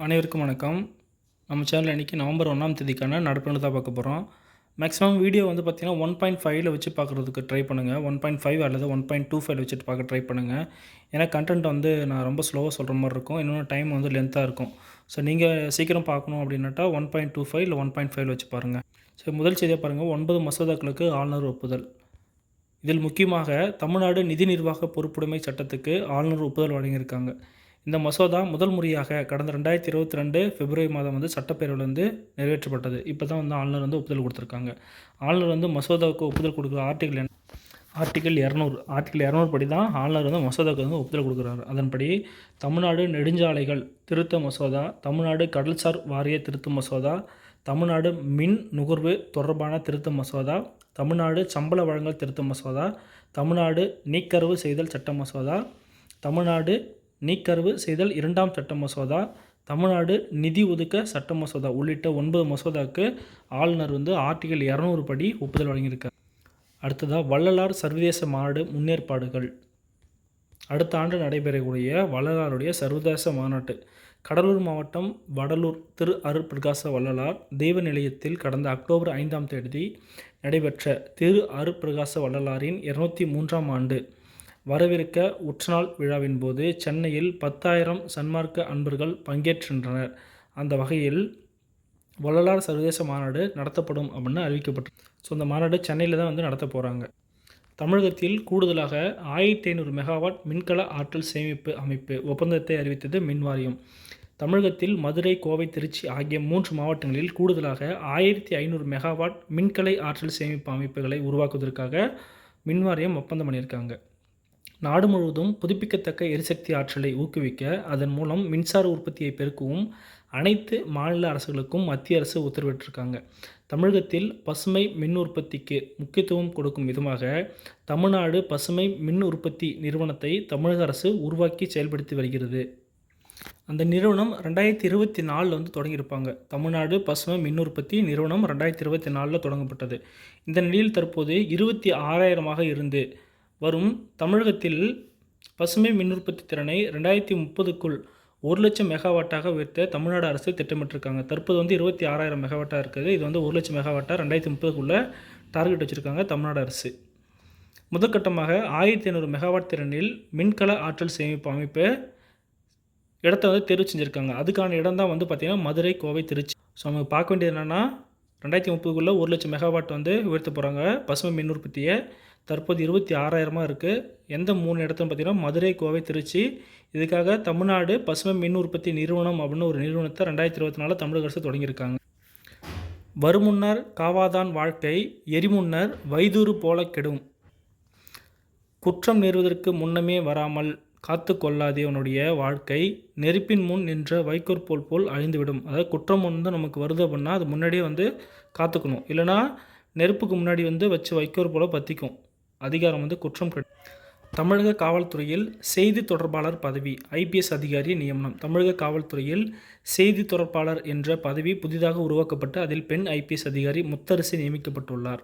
அனைவருக்கும் வணக்கம். நம்ம சேனலில் இன்றைக்கி நவம்பர் 1ஆம் தேதிக்கான நடப்புன்னு தான் பார்க்க போகிறோம். மேக்ஸிமம் வீடியோ வந்து பார்த்திங்கன்னா 1.5ல் வச்சு பார்க்குறதுக்கு ட்ரை பண்ணுங்கள். 1.5 அல்லது 1.25 வச்சுட்டு பார்க்க ட்ரை பண்ணுங்கள். ஏன்னா கண்டென்ட் வந்து நான் ரொம்ப ஸ்லோவாக சொல்கிற மாதிரி இருக்கும். இன்னொன்று டைம் வந்து லென்த்தாக இருக்கும். ஸோ நீங்கள் சீக்கிரம் பார்க்கணும் அப்படின்னாட்டா 1.25 இல்லை 1.5 வச்சு பாருங்கள். ஸோ முதல் செய்தியாக பாருங்கள். 9 மசோதாக்களுக்கு ஆளுநர் ஒப்புதல். இதில் முக்கியமாக தமிழ்நாடு நிதி நிர்வாக பொறுப்புடைமை சட்டத்துக்கு ஆளுநர் ஒப்புதல் வழங்கியிருக்காங்க. இந்த மசோதா முதல் முறையாக கடந்த 2022 பிப்ரவரி மாதம் வந்து சட்டப்பேரவையில் வந்து நிறைவேற்றப்பட்டது. இப்போ தான் வந்து ஆளுநர் வந்து ஒப்புதல் கொடுத்துருக்காங்க. ஆளுநர் வந்து மசோதாவுக்கு ஒப்புதல் கொடுக்குற ஆர்டிகல் 200 படி தான் ஆளுநர் வந்து மசோதாவுக்கு வந்து ஒப்புதல் கொடுக்குறாரு. அதன்படி தமிழ்நாடு நெடுஞ்சாலைகள் திருத்த மசோதா, தமிழ்நாடு கடல்சார் வாரிய திருத்த மசோதா, தமிழ்நாடு மின் நுகர்வு தொடர்பான திருத்த மசோதா, தமிழ்நாடு சம்பள வழங்கல் திருத்த மசோதா, தமிழ்நாடு நீக்கருவு செய்தல் சட்ட மசோதா, தமிழ்நாடு நீக்கருவு செய்தல் 2ஆம் சட்ட மசோதா, தமிழ்நாடு நிதி ஒதுக்க சட்ட மசோதா உள்ளிட்ட 9 மசோதாவுக்கு ஆளுநர் வந்து ஆர்டிகல் 200 படி ஒப்புதல் வழங்கியிருக்கார். அடுத்ததாக வள்ளலார் சர்வதேச மாநாடு முன்னேற்பாடுகள். அடுத்த ஆண்டு நடைபெறக்கூடிய வள்ளலாருடைய சர்வதேச மாநாட்டு கடலூர் மாவட்டம் வடலூர் திரு அருட்பிரகாச வள்ளலார் தெய்வ நிலையத்தில் கடந்த அக்டோபர் 5ஆம் தேதி நடைபெற்ற திரு அருட்பிரகாச வள்ளலாரின் 203ஆம் ஆண்டு வரவிருக்க உற்றநாள் விழாவின் போது சென்னையில் 10,000 சன்மார்க்க அன்பர்கள் பங்கேற்கின்றனர். அந்த வகையில் வள்ளலார் சர்வதேச மாநாடு நடத்தப்படும் அப்படின்னு அறிவிக்கப்பட்டு, ஸோ இந்த மாநாடு சென்னையில் தான் வந்து நடத்த போகிறாங்க. தமிழகத்தில் கூடுதலாக 1500 மெகாவாட் மின்கல ஆற்றல் சேமிப்பு அமைப்பு ஒப்பந்தத்தை அறிவித்தது மின்வாரியம். தமிழகத்தில் மதுரை, கோவை, திருச்சி ஆகிய 3 மாவட்டங்களில் கூடுதலாக 1500 மெகாவாட் மின்கலை ஆற்றல் சேமிப்பு அமைப்புகளை உருவாக்குவதற்காக மின்வாரியம் ஒப்பந்தம் பண்ணியிருக்காங்க. நாடு முழுவதும் புதுப்பிக்கத்தக்க எரிசக்தி ஆற்றலை ஊக்குவிக்க அதன் மூலம் மின்சார உற்பத்தியை பெருக்கவும் அனைத்து மாநில அரசுகளுக்கும் மத்திய அரசு உத்தரவிட்டிருக்காங்க. தமிழகத்தில் பசுமை மின் உற்பத்திக்கு முக்கியத்துவம் கொடுக்கும் விதமாக தமிழ்நாடு பசுமை மின் உற்பத்தி நிறுவனத்தை தமிழக அரசு உருவாக்கி செயல்படுத்தி வருகிறது. அந்த நிறுவனம் 2024 வந்து தொடங்கியிருப்பாங்க. தமிழ்நாடு பசுமை மின் உற்பத்தி நிறுவனம் 2024 தொடங்கப்பட்டது. இந்த நிலையில் தற்போது 26,000 இருந்து வரும் தமிழகத்தில் பசுமை மின் உற்பத்தி திறனை 2030க்குள் 1,00,000 மெகாவாட்டாக உயர்த்த தமிழ்நாடு அரசு திட்டமிட்டிருக்காங்க. தற்போது வந்து 26,000 மெகாவாட்டாக இருக்குது. இது வந்து 1,00,000 மெகாவாட்டாக 2030க்குள்ளே டார்கெட் வச்சுருக்காங்க தமிழ்நாடு அரசு. முதற்கட்டமாக 1500 மெகாவாட் திறனில் மின்கல ஆற்றல் சேமிப்பு அமைப்பு இடத்த வந்து தேர்வு செஞ்சுருக்காங்க. அதுக்கான இடம் தான் வந்து பார்த்திங்கன்னா மதுரை, கோவை, திருச்சி. ஸோ நம்ம பார்க்க வேண்டியது என்னென்னா 2030க்குள்ளே 1,00,000 மெகாவாட் வந்து உயர்த்த போகிறாங்க பசுமை மின் உற்பத்தியை. தற்போது 26,000 இருக்குது. எந்த 3 இடத்துன்னு பார்த்திங்கன்னா மதுரை, கோவை, திருச்சி. இதுக்காக தமிழ்நாடு பசுமை மின் உற்பத்தி நிறுவனம் அப்படின்னு ஒரு நிறுவனத்தை 2024 தமிழக அரசு தொடங்கியிருக்காங்க. வருமுன்னர் காவாதான் வாழ்க்கை எரிமுன்னர் வைதூறு போல கெடும். குற்றம் நேர்வதற்கு முன்னமே வராமல் காத்து கொள்ளாதே உன்னுடைய வாழ்க்கை நெருப்பின் முன் நின்ற வைக்கோற் போல் அழிந்துவிடும். அதாவது குற்றம் வந்து நமக்கு வருது அப்படின்னா அது முன்னாடியே வந்து காத்துக்கணும். இல்லைனா நெருப்புக்கு முன்னாடி வந்து வச்சு வைக்கோற் போல் பற்றிக்கும். அதிகாரம் வந்து குற்றம். தமிழக காவல்துறையில் செய்தி தொடர்பாளர் பதவி ஐபிஎஸ் அதிகாரி நியமனம். தமிழக காவல்துறையில் செய்தி தொடர்பாளர் என்ற பதவி புதிதாக உருவாக்கப்பட்டு அதில் பெண் ஐபிஎஸ் அதிகாரி முத்தரசி நியமிக்கப்பட்டுள்ளார்.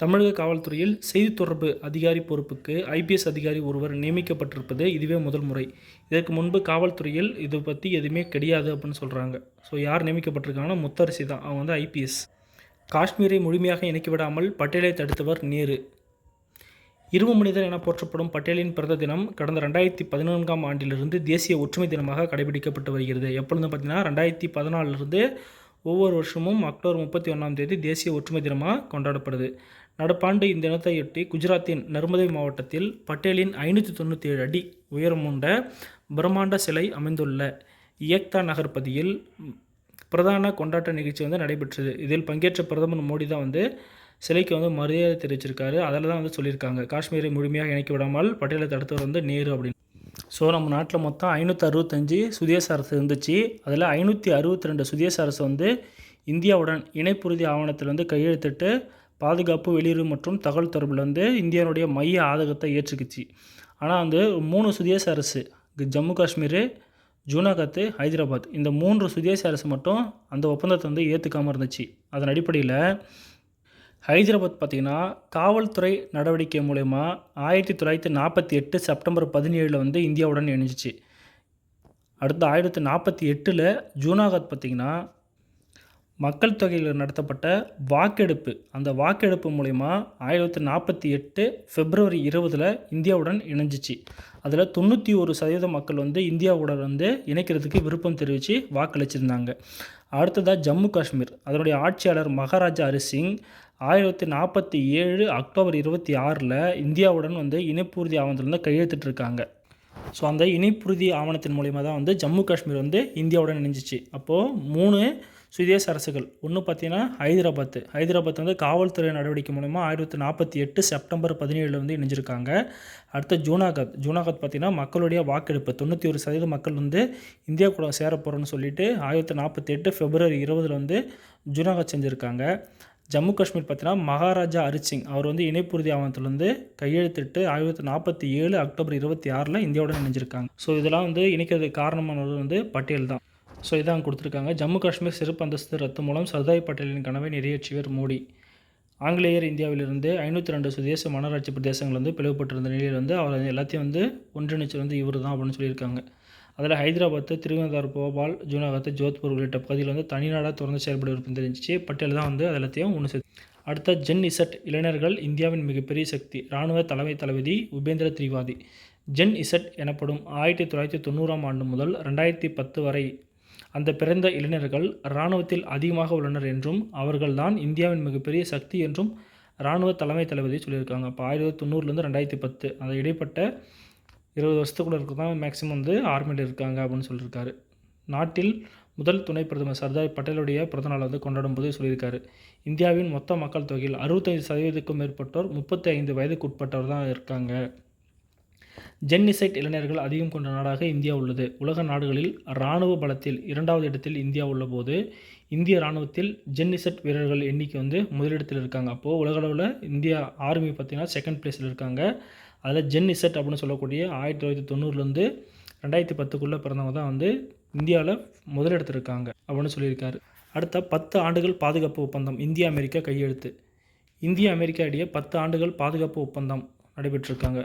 தமிழக காவல்துறையில் செய்தி தொடர்பு அதிகாரி பொறுப்புக்கு ஐபிஎஸ் அதிகாரி ஒருவர் நியமிக்கப்பட்டிருப்பது இதுவே முதல் முறை. இதற்கு முன்பு காவல்துறையில் இது பற்றி எதுவுமே கிடையாது அப்படின்னு சொல்கிறாங்க. ஸோ யார் நியமிக்கப்பட்டிருக்காங்கன்னா முத்தரசி தான். அவங்க வந்து ஐபிஎஸ். காஷ்மீரை முழுமையாக இணைக்கிவிடாமல் பட்டேலை தடுத்தவர் நேரு. இரும்பு மனிதர் என போற்றப்படும் பட்டேலின் பிறந்த தினம் கடந்த 2014ஆம் ஆண்டிலிருந்து தேசிய ஒற்றுமை தினமாக கடைபிடிக்கப்பட்டு வருகிறது. எப்பொழுது பார்த்தீங்கன்னா 2014லிருந்து ஒவ்வொரு வருஷமும் அக்டோபர் 31ஆம் தேதி தேசிய ஒற்றுமை தினமாக கொண்டாடப்படுது. நடப்பாண்டு இந்த தினத்தையொட்டி குஜராத்தின் நர்மதை மாவட்டத்தில் பட்டேலின் 597 அடி உயரம் கொண்ட பிரம்மாண்ட சிலை அமைந்துள்ள ஏக்தா நகர் பகுதியில் பிரதான கொண்டாட்ட நிகழ்ச்சி வந்து நடைபெற்றது. இதில் பங்கேற்ற பிரதமர் மோடி தான் வந்து சிலைக்கு வந்து மரியாதை தெரிவிச்சிருக்காரு. அதில் தான் வந்து சொல்லியிருக்காங்க காஷ்மீரை முழுமையாக இணைக்க விடாமல் பட்டேலை தடுத்தவர் வந்து நேரு அப்படின்னு. ஸோ நம்ம நாட்டில் மொத்தம் 565 சுதேச அரசு இருந்துச்சு. அதில் 562 சுதேச அரசு வந்து இந்தியாவுடன் இணைப்புறுதி ஆவணத்தில் வந்து கையெழுத்திட்டு பாதுகாப்பு, வெளியுறவு மற்றும் தகவல் தொடர்பில் வந்து இந்தியாவுடைய மைய ஆதகத்தை ஏற்றுக்குச்சு. ஆனால் வந்து 3 சுதேச அரசு ஜம்மு காஷ்மீர், ஜூனாகத், ஹைதராபாத் இந்த 3 சுதேச அரசு மட்டும் அந்த ஒப்பந்தத்தை வந்து ஏற்றுக்காமல் இருந்துச்சு. அதன் அடிப்படையில் ஹைதராபாத் பார்த்திங்கன்னா காவல்துறை நடவடிக்கை மூலமா 1948 செப்டம்பர் 17 வந்து இந்தியாவுடன் இணைஞ்சிச்சு. அடுத்து 1948 ஜூனாகத் பார்த்திங்கன்னா மக்கள் தொகையில் நடத்தப்பட்ட வாக்கெடுப்பு, அந்த வாக்கெடுப்பு மூலிமா 1948 பிப்ரவரி 20 இந்தியாவுடன் இணைஞ்சிச்சு. அதில் 91% மக்கள் வந்து இந்தியாவுடன் வந்து இணைக்கிறதுக்கு விருப்பம் தெரிவித்து வாக்களிச்சிருந்தாங்க. அடுத்ததாக ஜம்மு காஷ்மீர், அதனுடைய ஆட்சியாளர் மகாராஜா ஹரிசிங் 1947 அக்டோபர் 26 இந்தியாவுடன் வந்து இணைப்புறுதி ஆவணத்தில் வந்து கையெழுத்திட்டிருக்காங்க. ஸோ அந்த இணைப்புறுதி ஆவணத்தின் மூலிமா தான் வந்து ஜம்மு காஷ்மீர் வந்து இந்தியாவுடன் இணைஞ்சிச்சு. அப்போது 3 சுதேச அரசுகள், ஒன்று பார்த்தீங்கன்னா ஹைதராபாத் வந்து காவல்துறை நடவடிக்கை மூலமா 1948 செப்டம்பர் 17 வந்து இணைஞ்சிருக்காங்க. அடுத்து ஜூனாகத் பார்த்திங்கன்னா மக்களுடைய வாக்கெடுப்பு, 91% மக்கள் வந்து இந்தியா கூட சேர போகிறோன்னு சொல்லிட்டு 1948 பிப்ரவரி 20 வந்து ஜூனாகத் செஞ்சுருக்காங்க. ஜம்மு காஷ்மீர் பார்த்தீங்கன்னா மகாராஜா ஹரிசிங் அவர் வந்து இணைப்புறுதி ஆவணத்தில் வந்து கையெழுத்திட்டு 1947 அக்டோபர் 26 இந்தியாவுடன் இணைஞ்சிருக்காங்க. ஸோ இதெல்லாம் வந்து இணைக்கிறதுக்கு காரணமானது வந்து பட்டேல் தான். ஸோ இதான் கொடுத்துருக்காங்க. ஜம்மு காஷ்மீர் சிறப்பு அந்தஸ்து ரத்து மூலம் சர்தார் பட்டேலின் கனவை நிறைவேற்றியவர் மோடி. ஆங்கிலேயர் இந்தியாவிலிருந்து 502 சுதேச மாநகராட்சி பிரதேசங்கள் வந்து பிளவுபட்டிருந்த நிலையில் வந்து அவர் எல்லாத்தையும் வந்து ஒன்றிணைச்சு வந்து இவர் தான் அப்படின்னு சொல்லியிருக்காங்க. அதில் ஹைதராபாத், திருவனந்தபுரம், போபால், ஜூனாகத், ஜோத்பூர் உள்ளிட்ட பகுதியில் வந்து தனிநாடாக தொடர்ந்து செயல்பட விருப்பம் தெரிஞ்சிச்சு. பட்டேல் தான் வந்து அது எல்லாத்தையும் ஒன்று சேர்த்து. அடுத்த ஜென் இசட், இளைஞர்கள் இந்தியாவின் மிகப்பெரிய சக்தி. இராணுவ தளபதி உபேந்திர திரிவாதி. ஜென் இசட் எனப்படும் 1990ஆம் ஆண்டு முதல் 2010 வரை அந்த பிறந்த இளைஞர்கள் இராணுவத்தில் அதிகமாக உள்ளனர் என்றும் அவர்கள்தான் இந்தியாவின் மிகப்பெரிய சக்தி என்றும் இராணுவ தளபதி சொல்லியிருக்காங்க. அப்போ 1990 2010 அந்த இடைப்பட்ட 20 வருஷத்துக்குள்ள இருக்க தான் மேக்ஸிமம் வந்து ஆர்மியில் இருக்காங்க அப்படின்னு சொல்லியிருக்காரு. நாட்டில் முதல் துணை பிரதமர் சர்தார் பட்டேலுடைய பிறந்தநாள் வந்து கொண்டாடும் போது சொல்லியிருக்காரு. இந்தியாவின் மொத்த மக்கள் தொகையில் 65%க்கும் மேற்பட்டோர் 35 வயதுக்கு உட்பட்டவர் தான் இருக்காங்க. ஜென் இசட் இளைஞர்கள் அதிகம் கொண்ட நாடாக இந்தியா உள்ளது. உலக நாடுகளில் இராணுவ பலத்தில் 2வது இடத்தில் இந்தியா உள்ளபோது இந்திய இராணுவத்தில் ஜென் இசட் வீரர்கள் எண்ணிக்கை வந்து முதலிடத்தில் இருக்காங்க. அப்போது உலகளவில் இந்தியா ஆர்மி பார்த்திங்கன்னா செகண்ட் பிளேஸில் இருக்காங்க. அதில் ஜென் இசட் அப்படின்னு சொல்லக்கூடிய 1990 2010 பிறந்தவங்க தான் வந்து இந்தியாவில் முதலிடத்தில் இருக்காங்க அப்படின்னு சொல்லியிருக்காரு. அடுத்த 10 ஆண்டுகள் பாதுகாப்பு ஒப்பந்தம் இந்தியா அமெரிக்கா கையெழுத்து. இந்தியா அமெரிக்கா இடையே 10 ஆண்டுகள் பாதுகாப்பு ஒப்பந்தம் நடைபெற்றிருக்காங்க.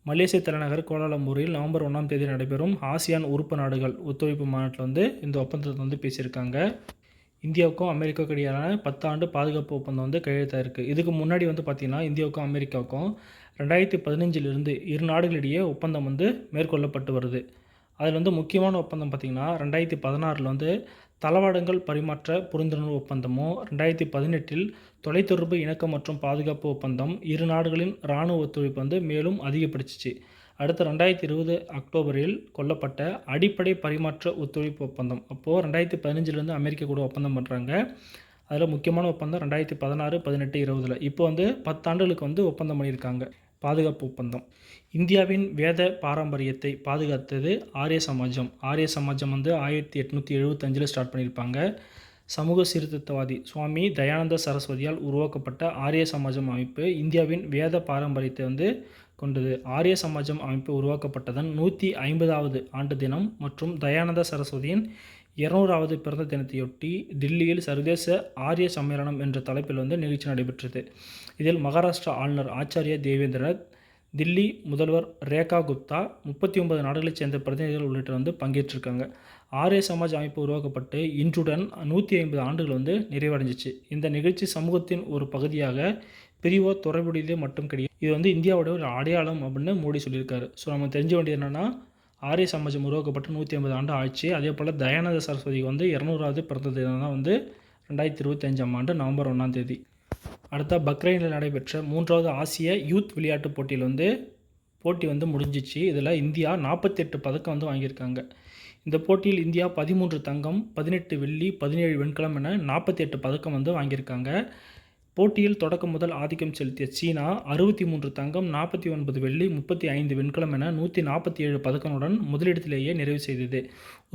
மலேசிய தலைநகர் கோலாலம்பூரில் நவம்பர் 1 நடைபெறும் ஆசியான் உறுப்பு நாடுகள் ஒத்துழைப்பு மாநாட்டில் வந்து இந்த ஒப்பந்தத்தை வந்து பேசியிருக்காங்க. இந்தியாவுக்கும் அமெரிக்காவுக்கும் இடையிலான 10 ஆண்டு பாதுகாப்பு ஒப்பந்தம் வந்து கையெழுத்தாயிருக்கு. இதுக்கு முன்னாடி வந்து பார்த்திங்கன்னா இந்தியாவுக்கும் அமெரிக்காவுக்கும் 2015 இரு நாடுகளிடையே ஒப்பந்தம் வந்து மேற்கொள்ளப்பட்டு வருது. அதில் வந்து முக்கியமான ஒப்பந்தம் பார்த்திங்கன்னா 2016 வந்து தளவாடங்கள் பரிமாற்ற புரிந்துணர்வு ஒப்பந்தமும், 2018 தொலைத்தொடர்பு இணக்கம் மற்றும் பாதுகாப்பு ஒப்பந்தம் இரு நாடுகளின் இராணுவ ஒத்துழைப்பு வந்து மேலும் அதிகப்படுத்திச்சு. அடுத்த 2020 அக்டோபரில் கொல்லப்பட்ட அடிப்படை பரிமாற்ற ஒத்துழைப்பு ஒப்பந்தம். அப்போது 2015 அமெரிக்கா கூட ஒப்பந்தம் பண்ணுறாங்க. அதில் முக்கியமான ஒப்பந்தம் 2016, 18, 20 இப்போ வந்து 10 ஆண்டுகளுக்கு வந்து ஒப்பந்தம் பண்ணியிருக்காங்க. பாதுகாப்பு ஒப்பந்தம். இந்தியாவின் வேத பாரம்பரியத்தை பாதுகாத்தது ஆரிய சமாஜம் வந்து 1875 ஸ்டார்ட் பண்ணியிருப்பாங்க. சமூக சீர்திருத்தவாதி சுவாமி தயானந்த சரஸ்வதியால் உருவாக்கப்பட்ட ஆரிய சமாஜம் அமைப்பு இந்தியாவின் வேத பாரம்பரியத்தை வந்து கொண்டது. ஆரிய சமாஜம் அமைப்பு உருவாக்கப்பட்டதன் 150வது ஆண்டு தினம் மற்றும் தயானந்த சரஸ்வதியின் 200வது பிறந்த தினத்தையொட்டி டில்லியில் சர்வதேச ஆரிய சம்மேளனம் என்ற தலைப்பில் வந்து நிகழ்ச்சி நடைபெற்றது. இதில் மகாராஷ்டிரா ஆளுநர் ஆச்சாரிய தேவேந்திரநாத், தில்லி முதல்வர் ரேகா குப்தா, 39 நாடுகளைச் சேர்ந்த பிரதிநிதிகள் உள்ளிட்ட வந்து பங்கேற்றிருக்காங்க. ஆரிய சமாஜ் அமைப்பு உருவாக்கப்பட்டு இன்றுடன் 150 ஆண்டுகள் வந்து நிறைவடைஞ்சிச்சு. இந்த நிகழ்ச்சி சமூகத்தின் ஒரு பகுதியாக பிரிவோ தொடர்புடையது மட்டும் கிடையாது. இது வந்து இந்தியாவோட ஒரு அடையாளம் அப்படின்னு மோடி சொல்லியிருக்காரு. ஸோ நம்ம தெரிஞ்ச வேண்டியது என்னென்னா ஆரிய சமாஜம் உருவாக்கப்பட்டு 150 ஆண்டு ஆச்சு. அதே போல் தயானந்த சரஸ்வதிக்கு வந்து 200வது பிறந்த தினம் தான் வந்து 2025 நவம்பர் 1 அடுத்த பக்ரைனில் நடைபெற்ற 3வது ஆசிய யூத் விளையாட்டுப் போட்டியில் வந்து போட்டி வந்து முடிஞ்சிச்சு. இதில் இந்தியா 48 பதக்கம் வந்து வாங்கியிருக்காங்க. இந்த போட்டியில் இந்தியா 13 தங்கம், 18 வெள்ளி, 17 வெண்கலம் என 48 பதக்கம் வந்து வாங்கியிருக்காங்க. போட்டியில் தொடக்கம் முதல் ஆதிக்கம் செலுத்திய சீனா 63 தங்கம், 49 வெள்ளி, 35 வெண்கலம் என 147 பதக்கங்களுடன் முதலிடத்திலேயே நிறைவு செய்தது.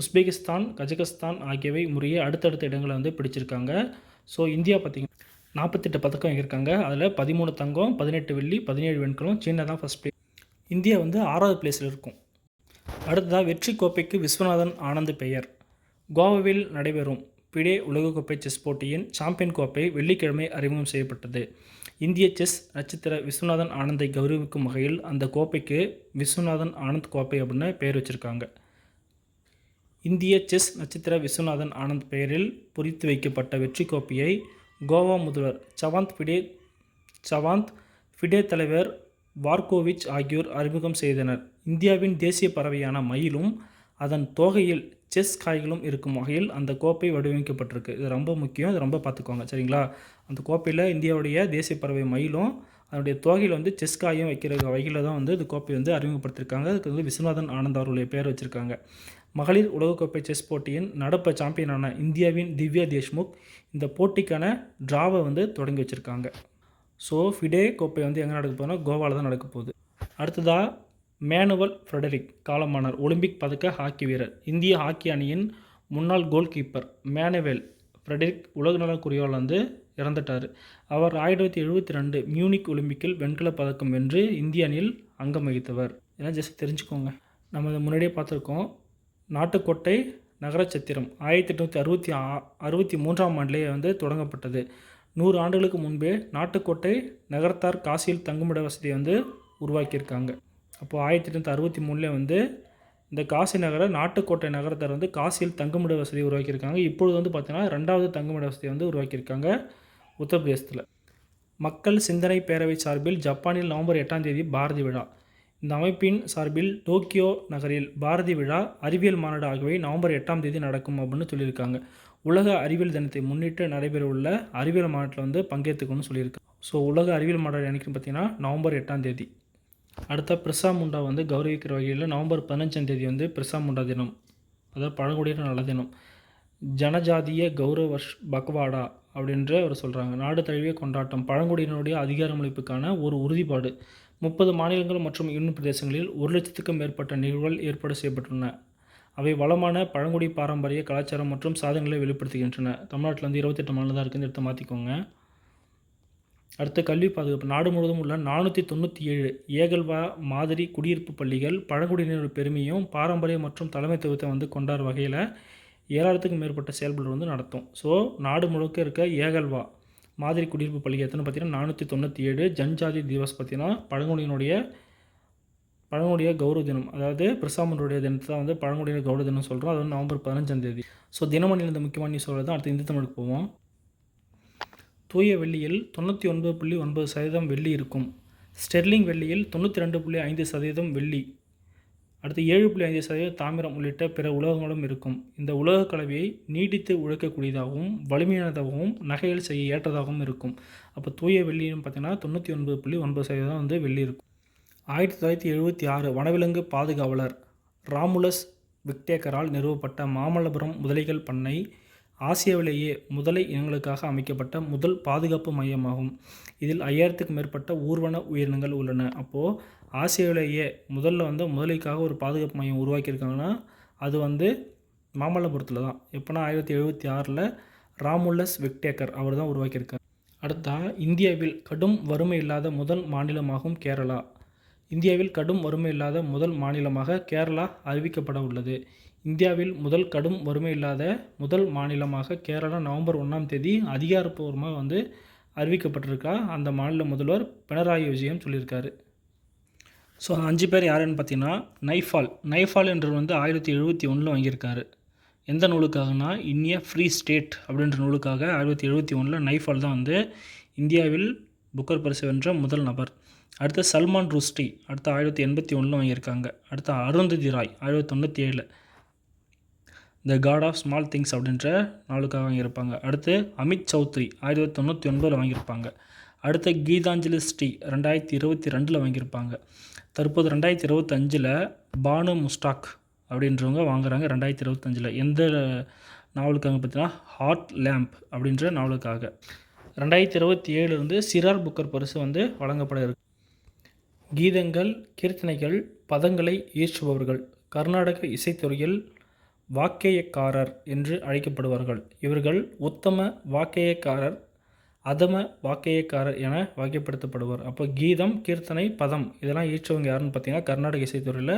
உஸ்பெகிஸ்தான், கஜகஸ்தான் ஆகியவை முறையே அடுத்தடுத்த இடங்களை வந்து பிடிச்சிருக்காங்க. ஸோ இந்தியா பார்த்திங்கன்னா 48 பதக்கம் வாங்கியிருக்காங்க. அதில் 13 தங்கம், 18 வெள்ளி, 17 வெண்கலம். சீனா தான் ஃபஸ்ட் பிளேஸ். இந்தியா வந்து 6வது பிளேஸில் இருக்கும். அடுத்ததாக வெற்றி கோப்பைக்கு விஸ்வநாதன் ஆனந்த் பெயர். கோவாவில் நடைபெறும் பிடே உலகக்கோப்பை செஸ் போட்டியின் சாம்பியன் கோப்பை வெள்ளிக்கிழமை அறிமுகம் செய்யப்பட்டது. இந்திய செஸ் நட்சத்திர விஸ்வநாதன் ஆனந்தை கௌரவிக்கும் வகையில் அந்த கோப்பைக்கு விஸ்வநாதன் ஆனந்த் கோப்பை அப்படின்னு பெயர் வச்சுருக்காங்க. இந்திய செஸ் நட்சத்திர விஸ்வநாதன் ஆனந்த் பெயரில் பொறித்து வைக்கப்பட்ட வெற்றி கோப்பையை கோவா முதல்வர் சவாந்த் ஃபிடே தலைவர் வார்கோவிச் ஆகியோர் அறிமுகம் செய்தனர். இந்தியாவின் தேசிய பறவையான மயிலும் அதன் தோகையில் செஸ் காய்களும் இருக்கும் வகையில் அந்த கோப்பை வடிவமைக்கப்பட்டிருக்கு. இது ரொம்ப முக்கியம், இது ரொம்ப பார்த்துக்கோங்க சரிங்களா. அந்த கோப்பையில் இந்தியாவுடைய தேசிய பறவை மயிலும் அதனுடைய தோகையில் செஸ் காயும் வைக்கிற வகையில் தான் இந்த கோப்பை அறிமுகப்படுத்தியிருக்காங்க. அதுக்கு விஸ்வநாதன் ஆனந்த் அவர்களுடைய பேர் வச்சுருக்காங்க. மகளிர் உலகக்கோப்பை செஸ் போட்டியின் நடப்பு சாம்பியனான இந்தியாவின் திவ்யா தேஷ்முக் இந்த போட்டிக்கான டிராவை தொடங்கி வச்சுருக்காங்க. ஸோ ஃபிடே கோப்பை எங்கே நடக்க போகுதுன்னா கோவாவில் தான் நடக்க போகுது. அடுத்ததாக மேனுவல் ஃப்ரெடரிக் காலமானார். ஒலிம்பிக் பதக்க ஹாக்கி வீரர். இந்திய ஹாக்கி அணியின் முன்னாள் கோல் கீப்பர் மேனுவல் ஃப்ரெடரிக் உலகநலக்குறைவால் இறந்துட்டார். அவர் 1972 மியூனிக் ஒலிம்பிக்கில் வெண்கலப் பதக்கம் வென்று இந்திய அணியில் அங்கம் வகித்தவர். இதெல்லாம் ஜஸ்ட் தெரிஞ்சுக்கோங்க. நம்ம இதை முன்னாடியே பார்த்துருக்கோம். நாட்டுக்கோட்டை நகரச்சத்திரம் 1863ஆம் ஆண்டிலே தொடங்கப்பட்டது. 100 ஆண்டுகளுக்கு முன்பே நாட்டுக்கோட்டை நகரத்தார் காசியில் தங்குமிட வசதியை உருவாக்கியிருக்காங்க. அப்போது 1863 இந்த காசி நகர நாட்டுக்கோட்டை நகரத்தார் காசியில் தங்குமிட வசதியை உருவாக்கியிருக்காங்க. இப்பொழுது பார்த்தீங்கன்னா 2வது தங்குமிட வசதியை உருவாக்கியிருக்காங்க உத்தரப்பிரதேசத்தில். மக்கள் சிந்தனை பேரவை சார்பில் ஜப்பானில் நவம்பர் 8ஆம் தேதி பாரதி விழா. இந்த அமைப்பின் சார்பில் டோக்கியோ நகரில் பாரதி விழா, அறிவியல் மாநாடு ஆகியவை நவம்பர் 8ஆம் தேதி நடக்கும் அப்படின்னு சொல்லியிருக்காங்க. உலக அறிவியல் தினத்தை முன்னிட்டு நடைபெறவுள்ள அறிவியல் மாநாட்டில் பங்கேற்றுக்கணும்னு சொல்லியிருக்காங்க. ஸோ உலக அறிவியல் மாநாடு என்னைக்குன்னு பார்த்தீங்கன்னா நவம்பர் 8ஆம் தேதி. அடுத்த பிர்சா முண்டா கௌரவிக்கிற வகையில் நவம்பர் 15ஆம் தேதி பிர்சா முண்டா தினம், அதாவது பழங்குடியினர் நல தினம். ஜனஜாதிய கௌரவ பக்வாடா அப்படின்ற ஒரு சொல்கிறாங்க. நாடு தழுவிய கொண்டாட்டம், பழங்குடியினருடைய அதிகாரமளிப்புக்கான ஒரு உறுதிப்பாடு. 30 மாநிலங்கள் மற்றும் யூனியன் பிரதேசங்களில் 1,00,000க்கும் மேற்பட்ட நிகழ்வுகள் ஏற்பாடு செய்யப்பட்டுள்ளன. அவை வளமான பழங்குடி பாரம்பரிய கலாச்சாரம் மற்றும் சாதனைகளை வெளிப்படுத்துகின்றன. தமிழ்நாட்டில் 28 மாநிலம் தான் இருக்குதுன்னு எடுத்து மாற்றிக்கோங்க. அடுத்து கல்வி பாதுகாப்பு. நாடு முழுவதும் உள்ள 497 ஏகல்வா மாதிரி குடியிருப்பு பள்ளிகள் பழங்குடியினர் பெருமையும் பாரம்பரிய மற்றும் தலைமைத்துவத்தை கொண்டாட வகையில் 7,000க்கும் மேற்பட்ட செயல்பாடு நடத்தும். ஸோ நாடு முழுக்க இருக்க ஏகல்வா மாதிரி குடியிருப்பு பள்ளிகள் எத்தனை பார்த்தீங்கன்னா 497. ஜன்ஜாதி திவஸ் பார்த்தீங்கன்னா பழங்குடிய கௌரவ தினம், அதாவது பிர்சா முண்டாவுடைய தினத்தை தான் பழங்குடியினர் கௌரவ தினம் சொல்கிறோம். அது நவம்பர் 15ஆம் தேதி. ஸோ தினமணியில் இந்த முக்கியமான நியூஸ் சொல்கிறது. அடுத்து இந்து தமிழுக்கு போவோம். தூய வெள்ளியில் 99.9% வெள்ளி இருக்கும். ஸ்டெர்லிங் வெள்ளியில் 92.5% வெள்ளி, அடுத்து 7.5% தாமிரம் உள்ளிட்ட பிற உலோகங்களும் இருக்கும். இந்த உலோக கலவையை நீடித்து உழைக்கக்கூடியதாகவும் வலிமையானதாகவும் நகைகள் செய்ய ஏற்றதாகவும் இருக்கும். அப்போ தூய வெள்ளின்னு பார்த்தீங்கன்னா 99.9% வெள்ளி இருக்கும். 1976 வனவிலங்கு பாதுகாவலர் ராமுலஸ் விக்டேக்கரால் நிறுவப்பட்ட மாமல்லபுரம் முதலைகள் பண்ணை ஆசியாவிலேயே முதலை இனங்களுக்காக அமைக்கப்பட்ட முதல் பாதுகாப்பு மையமாகும். இதில் 5000க்கும் மேற்பட்ட ஊர்வன உயிரினங்கள் உள்ளன. அப்போது ஆசியாவிலேயே முதல்ல முதலைக்காக ஒரு பாதுகாப்பு மையம் உருவாக்கியிருக்காங்கன்னா அது மாமல்லபுரத்தில் தான். எப்போனா 1976 ராமுலஸ் விக்டேக்கர் அவர் தான் உருவாக்கியிருக்கார். அடுத்தா இந்தியாவில் கடும் வறுமை இல்லாத முதல் மாநிலமாகும் கேரளா. இந்தியாவில் கடும் வறுமை இல்லாத முதல் மாநிலமாக கேரளா அறிவிக்கப்பட உள்ளது. இந்தியாவில் முதல் கடும் வறுமை இல்லாத முதல் மாநிலமாக கேரளா நவம்பர் 1ஆம் தேதி அதிகாரப்பூர்வமாக அறிவிக்கப்பட்டிருக்கா. அந்த மாநில முதல்வர் பினராயி விஜயன் சொல்லியிருக்காரு. ஸோ 5 பேர் யாருன்னு பார்த்தீங்கன்னா நைஃபால் என்றவர் 1971 வாங்கியிருக்காரு. எந்த நூலுக்காகனா இந்தியா ஃப்ரீ ஸ்டேட் அப்படின்ற நூலுக்காக 1971 நைஃபால் தான் இந்தியாவில் புக்கர் பரிசு வென்ற முதல் நபர். அடுத்து சல்மான் ருஷ்டி அடுத்து 1981 வாங்கியிருக்காங்க. அடுத்து அருந்ததி ராய் 1997 த காட் ஆஃப் ஸ்மால் திங்ஸ் அப்படின்ற நாளுக்காக வாங்கியிருப்பாங்க. அடுத்து அமித் சௌத்ரி 1999 வாங்கியிருப்பாங்க. அடுத்து கீதாஞ்சலி ஸ்ரீ 2022 வாங்கியிருப்பாங்க. தற்போது 2025 பானு முஸ்டாக் அப்படின்றவங்க வாங்குறாங்க. 2025 எந்த நாவலுக்காக பார்த்தீங்கன்னா ஹார்ட் லேம்ப் அப்படின்ற நாவலுக்காக. 2027 சிறார் புக்கர் பரிசு வழங்கப்பட இருக்கு. கீதங்கள், கீர்த்தனைகள், பதங்களை இயற்றுபவர்கள் கர்நாடக இசைத்துறையில் வாக்கேயக்காரர் என்று அழைக்கப்படுவார்கள். இவர்கள் உத்தம வாக்கேயக்காரர், அதம வாக்கேயக்காரர் என வகைப்படுத்தப்படுவார். அப்போ கீதம், கீர்த்தனை, பதம் இதெல்லாம் இயற்றவங்க யாருன்னு பார்த்தீங்கன்னா கர்நாடக இசைத்துறையில்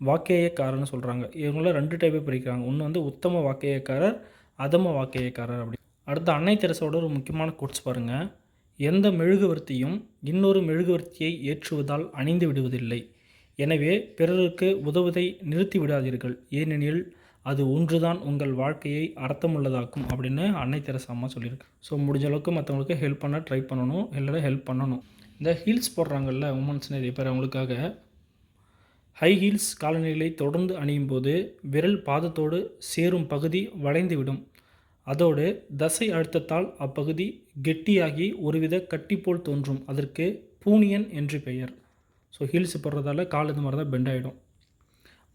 வாக்கேயக்காரர்னு சொல்கிறாங்க. இவங்கள 2 டைப்பை பிரிக்கிறாங்க. ஒன்று உத்தம வாக்கேயக்காரர், அதம வாக்கேயக்காரர் அப்படி. அடுத்து அன்னை தெரசாவோட ஒரு முக்கியமான கோட்ஸ் பாருங்கள். எந்த மெழுகுவர்த்தியும் இன்னொரு மெழுகுவர்த்தியை ஏற்றுவதால் அணிந்து விடுவதில்லை. எனவே பிறருக்கு உதவுவதை நிறுத்தி விடாதீர்கள். ஏனெனில் அது ஒன்றுதான் உங்கள் வாழ்க்கையை அர்த்தமுள்ளதாக்கும் அப்படின்னு அன்னை தெரசா அம்மா சொல்லியிருக்கு. ஸோ முடிஞ்ச அளவுக்கு மற்றவங்களுக்கு ஹெல்ப் பண்ண ட்ரை பண்ணணும், எல்லாரும் ஹெல்ப் பண்ணணும். இந்த ஹீல்ஸ் போடுறாங்கல்ல உமன்ஸ் நிறைய பேர், அவங்களுக்காக ஹை ஹீல்ஸ் காலணிகளை தொடர்ந்து அணியும் போது விரல் பாதத்தோடு சேரும் பகுதி வளைந்துவிடும். அதோடு தசை அழுத்தத்தால் அப்பகுதி கெட்டியாகி ஒருவித கட்டி போல் தோன்றும். அதற்கு பூனியன் என்று பெயர். ஸோ ஹீல்ஸ் போடுறதால கால் இது மாதிரி தான் பெண்ட் ஆகிடும்.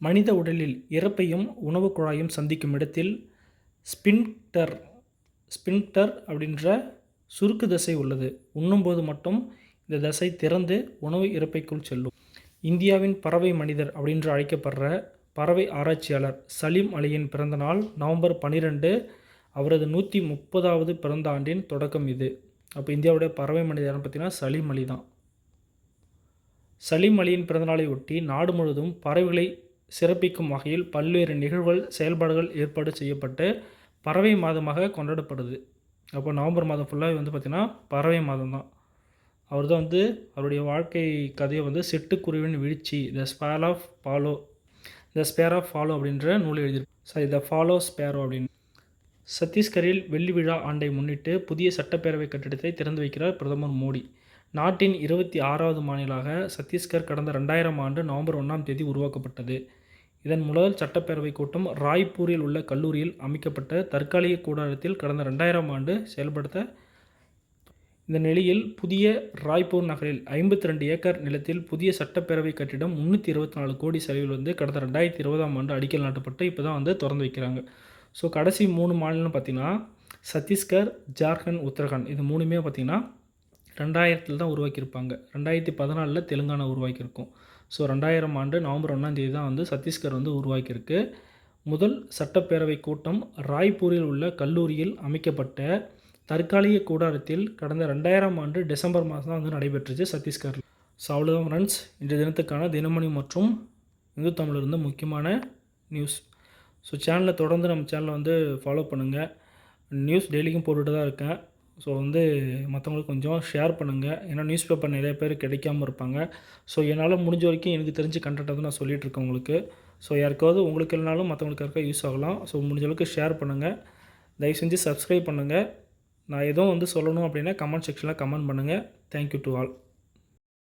மனித உடலில் இறப்பையும் உணவு குழாயும் சந்திக்கும் இடத்தில் ஸ்பின்க்டர் அப்படின்ற சுருக்கு தசை உள்ளது. உண்ணும்போது மட்டும் இந்த தசை திறந்து உணவு இறப்பைக்குள் செல்லும். இந்தியாவின் பறவை மனிதர் அப்படின்று அழைக்கப்படுற பறவை ஆராய்ச்சியாளர் சலீம் அலியின் பிறந்த நாள் நவம்பர் 12. அவரது 130வது பிறந்த ஆண்டின் தொடக்கம் இது. அப்போ இந்தியாவுடைய பறவை மனிதர்னு பார்த்திங்கன்னா சலீம் அலி தான். சலீம் அலியின் பிறந்தநாளை ஒட்டி நாடு முழுவதும் பறவைகளை சிறப்பிக்கும் வகையில் பல்வேறு நிகழ்வுகள் செயல்பாடுகள் ஏற்பாடு செய்யப்பட்டு பறவை மாதமாக கொண்டாடப்படுது. அப்போ நவம்பர் மாதம் ஃபுல்லாக வந்து பார்த்திங்கன்னா பறவை மாதம் தான். அவர் தான் வந்து அவருடைய வாழ்க்கை கதையை வந்து சிட்டுக்குருவின் வீழ்ச்சி த ஸ்பேர் ஆஃப் ஃபாலோ அப்படின்ற நூலை எழுதியிருப்பார். த ஃபாலோ ஸ்பேரோ அப்படின்னு. சத்தீஸ்கரில் வெள்ளி விழா ஆண்டை முன்னிட்டு புதிய சட்டப்பேரவை கட்டிடத்தை திறந்து வைக்கிறார் பிரதமர் மோடி. நாட்டின் 26வது மாநிலமாக சத்தீஸ்கர் கடந்த 2000 ஆண்டு நவம்பர் 1ஆம் தேதி உருவாக்கப்பட்டது. இதன் முதல் சட்டப்பேரவை கூட்டம் ராய்ப்பூரில் உள்ள கல்லூரியில் அமைக்கப்பட்ட தற்காலிக கூடாரத்தில் கடந்த 2000 ஆண்டு செயல்படுத்த. இந்த நிலையில் புதிய ராய்ப்பூர் நகரில் 52 ஏக்கர் நிலத்தில் புதிய சட்டப்பேரவை கட்டிடம் 324 கோடி செலவில் வந்து கடந்த 2020ஆம் ஆண்டு அடிக்கல் நாட்டப்பட்டு இப்போ தான் வந்து திறந்து வைக்கிறாங்க. ஸோ கடைசி 3 மாநிலம்னு பார்த்திங்கன்னா சத்தீஸ்கர், ஜார்க்கண்ட், உத்தரகாண்ட் இது 3மே பார்த்திங்கன்னா 2000 தான் உருவாக்கியிருப்பாங்க. 2014 தெலுங்கானா உருவாக்கியிருக்கும். ஸோ 2000 ஆண்டு நவம்பர் 1ஆம் தேதி தான் வந்து சத்தீஸ்கர் வந்து உருவாக்கியிருக்கு. முதல் சட்டப்பேரவை கூட்டம் ராய்ப்பூரில் உள்ள கல்லூரியில் அமைக்கப்பட்ட தற்காலிக கூடாரத்தில் கடந்த 2000ஆம் ஆண்டு டிசம்பர் மாதம் தான் வந்து நடைபெற்றுச்சு சத்தீஸ்கரில். ஸோ அவ்வளோதான் ஃப்ரெண்ட்ஸ், இன்றைய தினத்துக்கான தினமணி மற்றும் இந்து தமிழில் இருந்த முக்கியமான நியூஸ். ஸோ சேனலை தொடர்ந்து நம்ம சேனலை வந்து ஃபாலோ பண்ணுங்கள். நியூஸ் டெய்லிக்கும் போட்டுட்டு தான் இருக்கேன். ஸோ வந்து மற்றவங்களுக்கு கொஞ்சம் ஷேர் பண்ணுங்கள். ஏன்னா நியூஸ் பேப்பர் நிறைய பேர் கிடைக்காமல் இருப்பாங்க. ஸோ என்னால் முடிஞ்ச வரைக்கும் எனக்கு தெரிஞ்ச கண்டென்ட்டை வந்து நான் சொல்லிகிட்ருக்கேன் உங்களுக்கு. ஸோ யாருக்காவது உங்களுக்கு இல்லைனாலும் மற்றவங்களுக்கு யாருக்கா யூஸ் ஆகலாம். ஸோ முடிஞ்ச அளவுக்கு ஷேர் பண்ணுங்கள். தயவு செஞ்சு சப்ஸ்கிரைப் பண்ணுங்கள். நான் எதுவும் வந்து சொல்லணும் அப்படின்னா கமெண்ட் செக்ஷனில் கமெண்ட் பண்ணுங்கள். Thank you to all.